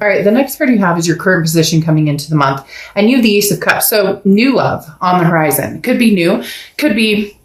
All right, the next card you have is your current position coming into the month, and you have the Ace of Cups. So new love on the horizon. Could be new, could be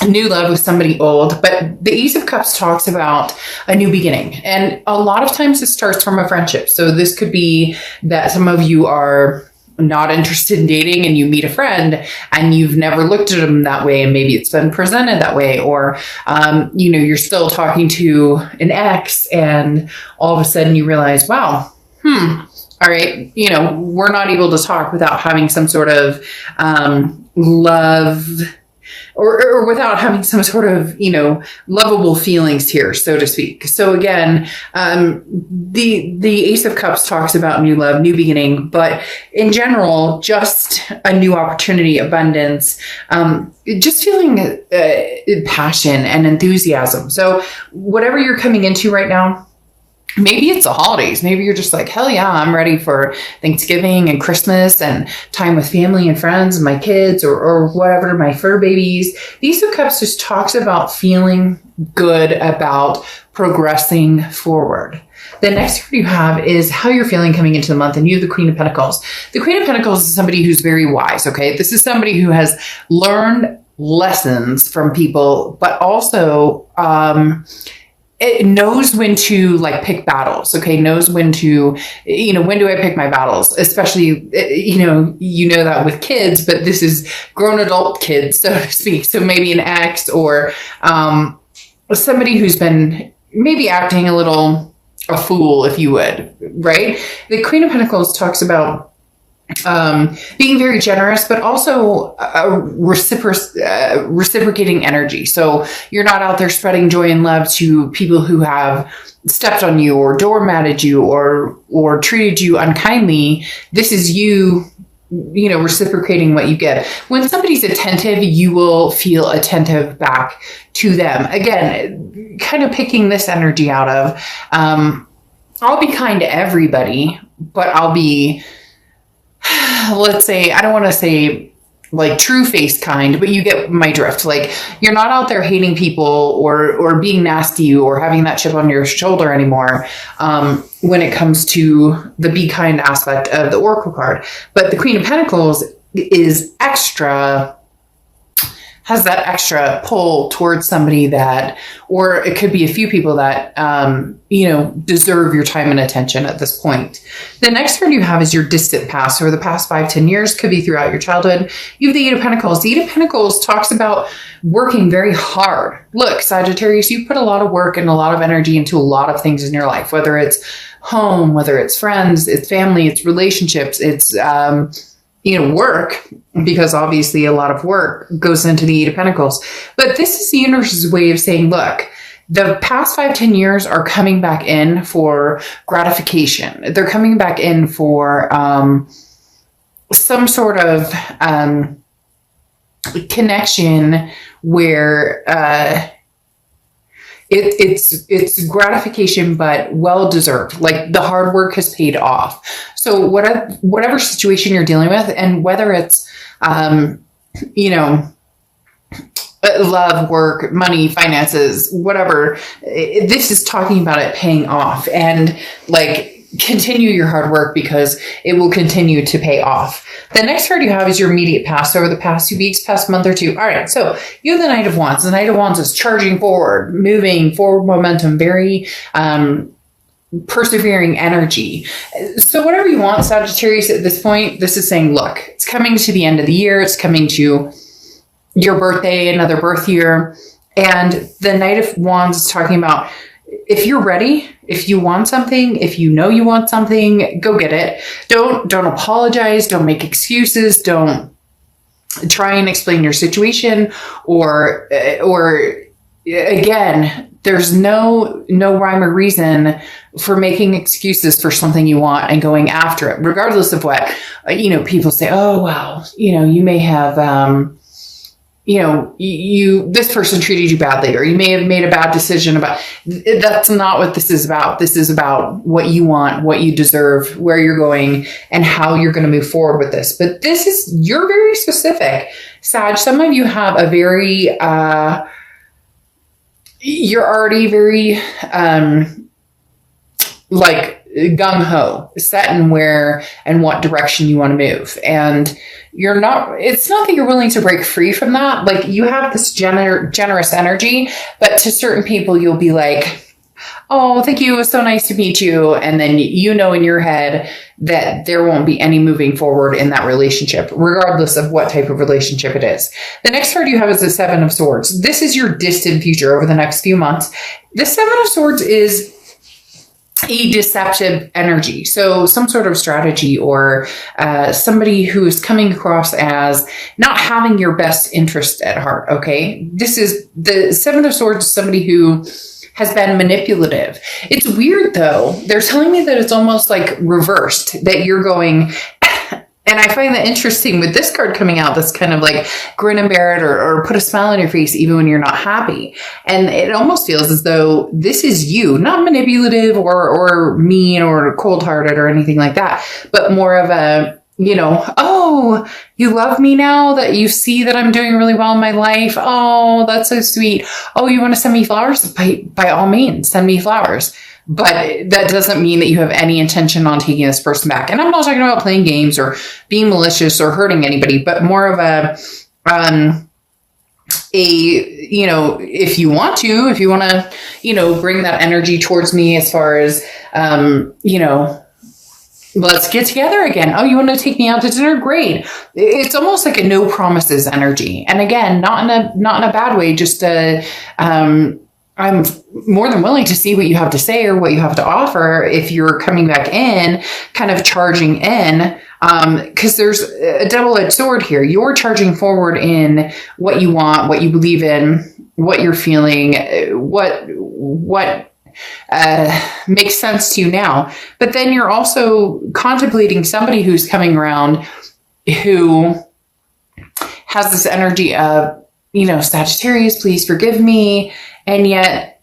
new love with somebody old, but the Ace of Cups talks about a new beginning. And a lot of times it starts from a friendship. So this could be that some of you are not interested in dating and you meet a friend and you've never looked at them that way, and maybe it's been presented that way, or you're still talking to an ex and all of a sudden you realize, wow, all right, we're not able to talk without having some sort of love, or without having some sort of, lovable feelings here, so to speak. So again, the Ace of Cups talks about new love, new beginning, but in general, just a new opportunity, abundance, just feeling passion and enthusiasm. So whatever you're coming into right now, maybe it's the holidays. Maybe you're just like, hell yeah, I'm ready for Thanksgiving and Christmas and time with family and friends and my kids or whatever, my fur babies. The Ace of Cups just talks about feeling good about progressing forward. The next card you have is how you're feeling coming into the month, and you have the Queen of Pentacles. The Queen of Pentacles is somebody who's very wise, okay? This is somebody who has learned lessons from people, but also it knows when to pick battles, okay? Knows when to, when do I pick my battles? Especially, that with kids, but this is grown adult kids, so to speak. So maybe an ex or somebody who's been maybe acting a little a fool, if you would, right? The Queen of Pentacles talks about being very generous, but also reciprocating energy. So you're not out there spreading joy and love to people who have stepped on you or doormatted you or treated you unkindly. This is you reciprocating what you get. When somebody's attentive, you will feel attentive back to them. Again, kind of picking this energy out of, I'll be kind to everybody, but I'll be, let's say, I don't want to say true face kind, but you get my drift. You're not out there hating people or being nasty or having that chip on your shoulder anymore when it comes to the be kind aspect of the Oracle card. But the Queen of Pentacles is has that extra pull towards somebody that, or it could be a few people that, deserve your time and attention at this point. The next card you have is your distant past, or the past 5-10 years, could be throughout your childhood. You have the Eight of Pentacles. The Eight of Pentacles talks about working very hard. Look, Sagittarius, you put a lot of work and a lot of energy into a lot of things in your life, whether it's home, whether it's friends, it's family, it's relationships, it's, work, because obviously a lot of work goes into the Eight of Pentacles. But this is the universe's way of saying, look, the past 5-10 years are coming back in for gratification. They're coming back in for some sort of connection where it's gratification, but well-deserved. The hard work has paid off. So whatever situation you're dealing with, and whether it's, love, work, money, finances, whatever, this is talking about it paying off, and continue your hard work because it will continue to pay off. The next card you have is your immediate past, over the past 2 weeks, past month or two. All right, so you have the Knight of Wands. The Knight of Wands is charging forward, moving forward momentum, very persevering energy. So whatever you want, Sagittarius, at this point, this is saying, look, it's coming to the end of the year. It's coming to your birthday, another birth year. And the Knight of Wands is talking about, if you're ready, if you want something, if you know you want something, go get it. Don't apologize. Don't make excuses. Don't try and explain your situation, or again, there's no rhyme or reason for making excuses for something you want and going after it, regardless of what, people say, oh, well, you may have, this person treated you badly, or you may have made a bad decision about. That's not what this is about. This is about what you want, what you deserve, where you're going, and how you're going to move forward with this. But you're very specific, Sag. Some of you have a very, you're already very, gung-ho, set in where and what direction you want to move. And it's not that you're willing to break free from that. Like, you have this generous energy, but to certain people, you'll be like, oh, thank you. It was so nice to meet you. And then you know in your head that there won't be any moving forward in that relationship, regardless of what type of relationship it is. The next card you have is the Seven of Swords. This is your distant future over the next few months. The Seven of Swords is a deceptive energy. So some sort of strategy, or somebody who is coming across as not having your best interest at heart. Okay. This is the Seven of Swords, somebody who has been manipulative. It's weird though. They're telling me that it's almost like reversed, that you're going, and I find that interesting with this card coming out, that's kind of like grin and bear it, or put a smile on your face even when you're not happy. And it almost feels as though this is you, not manipulative or mean or cold-hearted or anything like that, but more of a, oh, you love me now that you see that I'm doing really well in my life. Oh, that's so sweet. Oh, you want to send me flowers? By all means, send me flowers. But that doesn't mean that you have any intention on taking this person back. And I'm not talking about playing games or being malicious or hurting anybody, but more of if you want to, bring that energy towards me as far as, let's get together again. Oh, you want to take me out to dinner? Great. It's almost like a no promises energy. And again, not in a bad way, just I'm more than willing to see what you have to say or what you have to offer if you're coming back in, kind of charging in, because there's a double-edged sword here. You're charging forward in what you want, what you believe in, what you're feeling, what makes sense to you now. But then you're also contemplating somebody who's coming around who has this energy of, Sagittarius, please forgive me. And yet,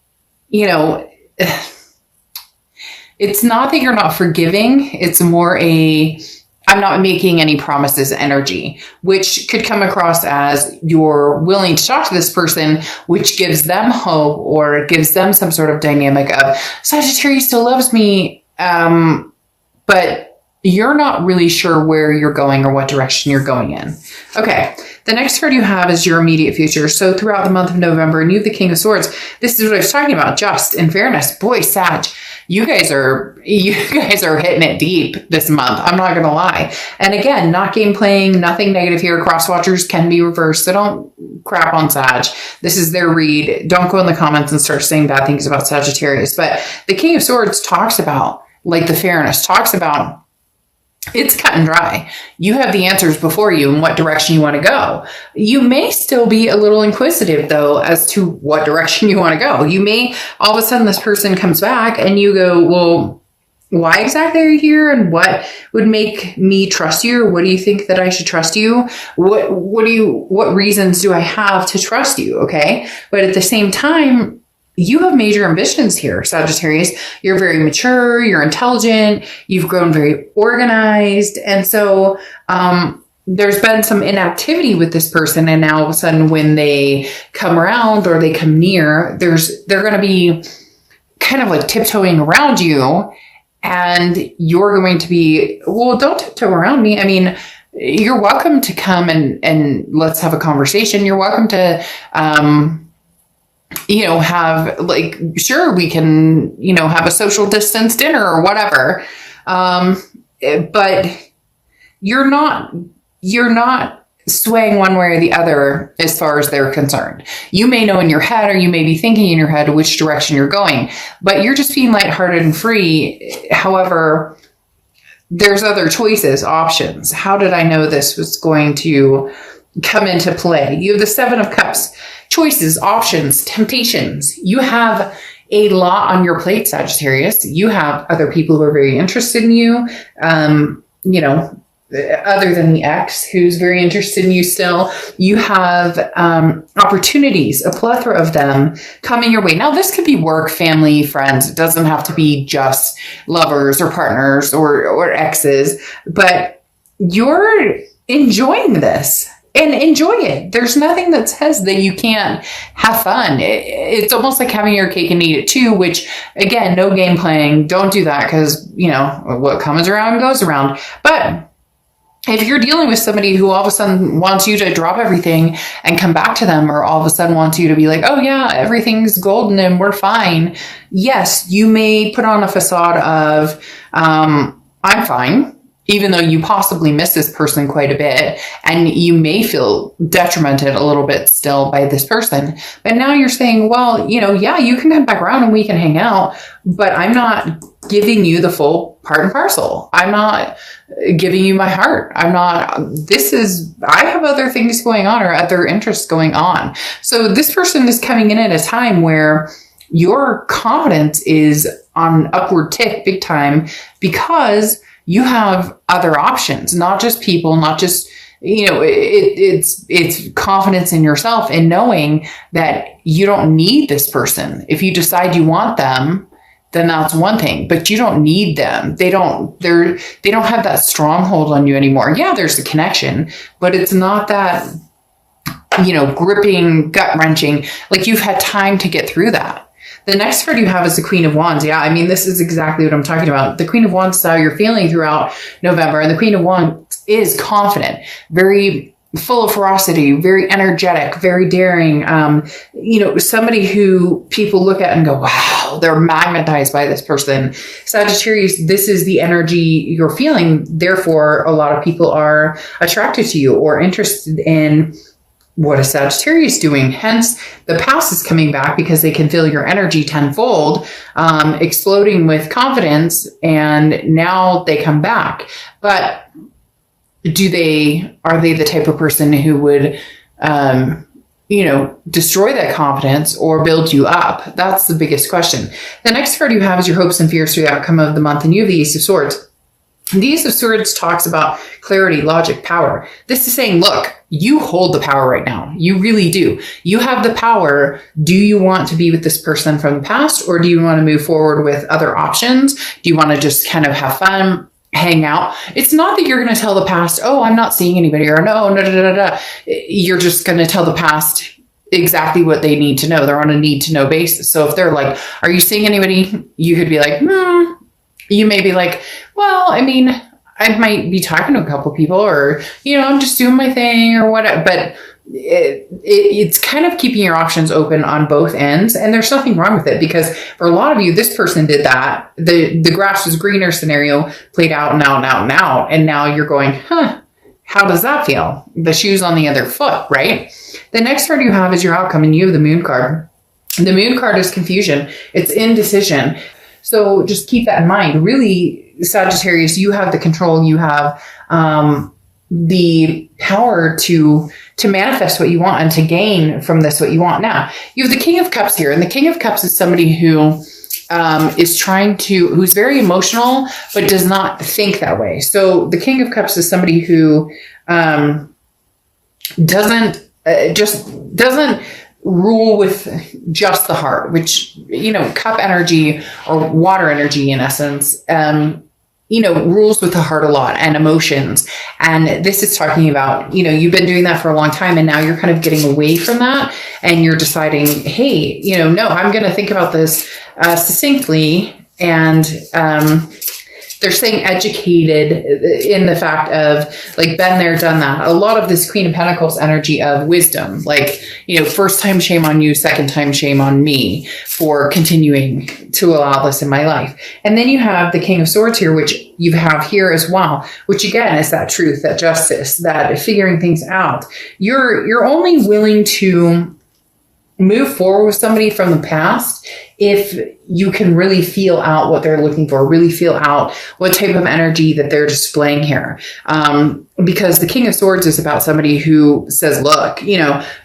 it's not that you're not forgiving. It's more I'm not making any promises energy, which could come across as you're willing to talk to this person, which gives them hope or gives them some sort of dynamic of Sagittarius still loves me. But you're not really sure where you're going or what direction you're going in. Okay. The next card you have is your immediate future. So throughout the month of November, and you have the King of Swords. This is what I was talking about. Just in fairness, boy, Sag, you guys are hitting it deep this month. I'm not going to lie. And again, not game playing, nothing negative here. Cross watchers can be reversed. So don't crap on Sag. This is their read. Don't go in the comments and start saying bad things about Sagittarius. But the King of Swords talks about, like the fairness, talks about, it's cut and dry. You have the answers before you and what direction you want to go. You may still be a little inquisitive, though, as to what direction you want to go. You may, all of a sudden, this person comes back and you go, well, why exactly are you here? And what would make me trust you? Or what do you think that I should trust you? What reasons do I have to trust you? Okay. But at the same time, you have major ambitions here, Sagittarius. You're very mature, you're intelligent, you've grown very organized. And so there's been some inactivity with this person. And now all of a sudden when they come around or they come near, they're going to be kind of like tiptoeing around you. And you're going to be, well, don't tiptoe around me. I mean, you're welcome to come and let's have a conversation. You're welcome to, have sure, we can, have a social distance dinner or whatever. But you're not swaying one way or the other as far as they're concerned. You may know in your head, or you may be thinking in your head which direction you're going, but you're just being lighthearted and free. However, there's other choices, options. How did I know this was going to come into play? You have the Seven of Cups. Choices, options, temptations. You have a lot on your plate, Sagittarius. You have other people who are very interested in you, other than the ex who's very interested in you still. You have opportunities, a plethora of them coming your way. Now, this could be work, family, friends. It doesn't have to be just lovers or partners or exes, but you're enjoying this. and enjoy it. There's nothing that says that you can't have fun. It's almost like having your cake and eat it too, which again, no game playing. Don't do that because, what comes around goes around. But if you're dealing with somebody who all of a sudden wants you to drop everything and come back to them, or all of a sudden wants you to be like, oh yeah, everything's golden and we're fine. Yes, you may put on a facade of, I'm fine, even though you possibly miss this person quite a bit, and you may feel detrimented a little bit still by this person. But now you're saying, well, yeah, you can come back around and we can hang out, but I'm not giving you the full part and parcel. I'm not giving you my heart. I have other things going on, or other interests going on. So this person is coming in at a time where your confidence is on upward tick big time, because you have other options, not just people, not just, it's confidence in yourself and knowing that you don't need this person. If you decide you want them, then that's one thing, but you don't need them. They don't have that stronghold on you anymore. Yeah, there's a connection, but it's not that, gripping, gut wrenching, like you've had time to get through that. The next card you have is the Queen of Wands. Yeah, I mean, this is exactly what I'm talking about. The Queen of Wands is how you're feeling throughout November. And the Queen of Wands is confident, very full of ferocity, very energetic, very daring. Somebody who people look at and go, wow, they're magnetized by this person. Sagittarius, this is the energy you're feeling. Therefore, a lot of people are attracted to you or interested in what is Sagittarius doing. Hence, the past is coming back because they can feel your energy tenfold, exploding with confidence, and now they come back. But are they the type of person who would, destroy that confidence or build you up? That's the biggest question. The next card you have is your hopes and fears for the outcome of the month, and you have the Ace of Swords. The Ace of Swords talks about clarity, logic, power. This is saying, look, you hold the power right now. You really do. You have the power. Do you want to be with this person from the past, or do you want to move forward with other options? Do you want to just kind of have fun, hang out? It's not that you're going to tell the past, oh, I'm not seeing anybody, or no. You're just going to tell the past exactly what they need to know. They're on a need to know basis. So if they're like, are you seeing anybody? You could be like, You may be like, well, I mean, I might be talking to a couple people, or, I'm just doing my thing or whatever. But it's kind of keeping your options open on both ends. And there's nothing wrong with it, because for a lot of you, this person did that. The grass was greener scenario played out and out and out and out. And now you're going, how does that feel? The shoe's on the other foot, right? The next card you have is your outcome, and you have the Moon card. The Moon card is confusion. It's indecision. So just keep that in mind. Really, Sagittarius, you have the control. You have the power to manifest what you want and to gain from this what you want. Now, you have the King of Cups here. And the King of Cups is somebody who who's very emotional, but does not think that way. So the King of Cups is somebody who doesn't rule with just the heart, which, cup energy or water energy in essence, rules with the heart a lot, and emotions. And this is talking about, you've been doing that for a long time, and now you're kind of getting away from that, and you're deciding, hey, no, I'm going to think about this succinctly. And they're saying educated in the fact of like, been there, done that. A lot of this Queen of Pentacles energy of wisdom, like, first time shame on you, second time shame on me for continuing to allow this in my life. And then you have the King of Swords here, which you have here as well, which again is that truth, that justice, that figuring things out. You're only willing to move forward with somebody from the past if you can really feel out what they're looking for, really feel out what type of energy that they're displaying here. Because the King of Swords is about somebody who says, look,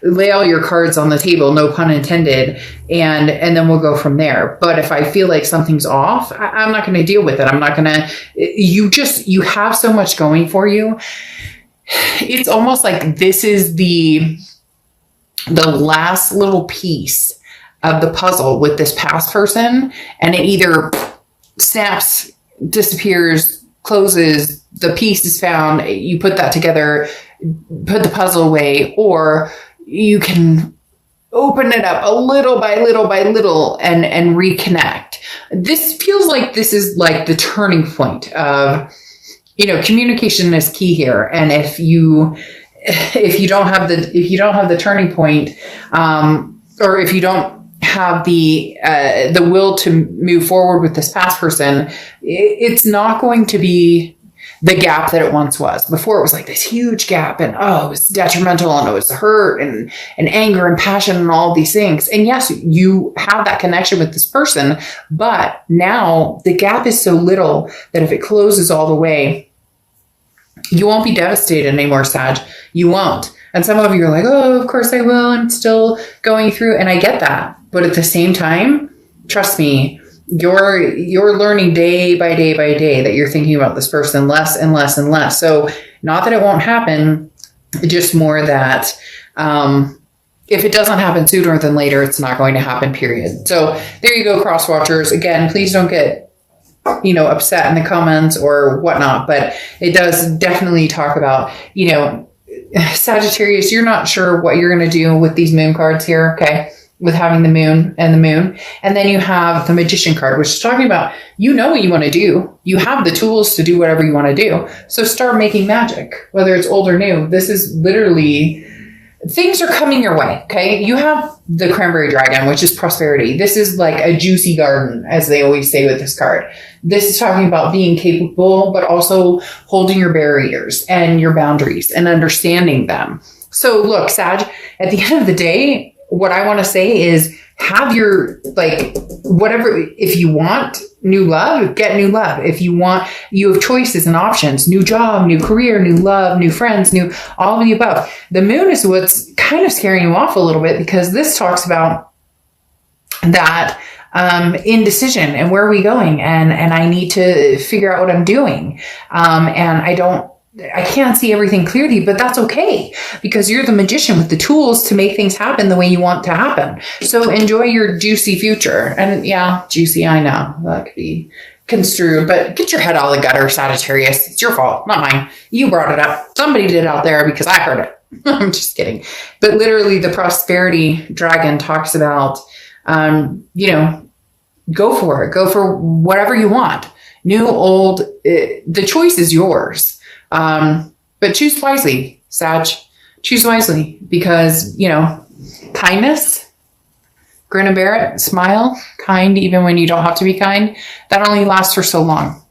lay all your cards on the table, no pun intended, and then we'll go from there. But if I feel like something's off, I'm not going to deal with it. I'm not going to, you have so much going for you. It's almost like this is the last little piece of the puzzle with this past person, and it either snaps, disappears, closes, the piece is found, you put that together, put the puzzle away, or you can open it up a little by little by little and reconnect. This feels like this is like the turning point of, communication is key here. And if you don't have the turning point, or if you don't have the will to move forward with this past person, it's not going to be the gap that it once was. Before, it was like this huge gap, and it was detrimental, and it was hurt and anger and passion and all these things. And yes, you have that connection with this person, but now the gap is so little that if it closes all the way, you won't be devastated anymore, Sag. You won't. And some of you are like, oh, of course I will. I'm still going through. And I get that. But at the same time, trust me, you're learning day by day by day that you're thinking about this person less and less and less. So not that it won't happen, just more that if it doesn't happen sooner than later, it's not going to happen, period. So there you go, cross watchers. Again, please don't get upset in the comments or whatnot, but it does definitely talk about, Sagittarius, you're not sure what you're going to do with these moon cards here. Okay. With having the moon. And then you have the Magician card, which is talking about, what you want to do. You have the tools to do whatever you want to do. So start making magic, whether it's old or new. This is literally, things are coming your way. Okay. You have the Cranberry Dragon, which is prosperity. This is like a juicy garden, as they always say with this card. This is talking about being capable, but also holding your barriers and your boundaries and understanding them. So look, Sag, at the end of the day, what I want to say is have your, whatever, if you want new love, get new love. If you have choices and options, new job, new career, new love, new friends, all of the above. The moon is what's kind of scaring you off a little bit, because this talks about that indecision and where are we going? And I need to figure out what I'm doing. And I can't see everything clearly, but that's okay, because you're the magician with the tools to make things happen the way you want to happen. So enjoy your juicy future. And yeah, juicy, I know that could be construed, but get your head out of the gutter, Sagittarius. It's your fault, not mine. You brought it up. Somebody did it out there because I heard it. I'm just kidding. But literally the prosperity dragon talks about, go for it. Go for whatever you want. New, old, the choice is yours. But choose wisely, Sag. Choose wisely, because, kindness, grin and bear it, smile, kind even when you don't have to be kind, that only lasts for so long.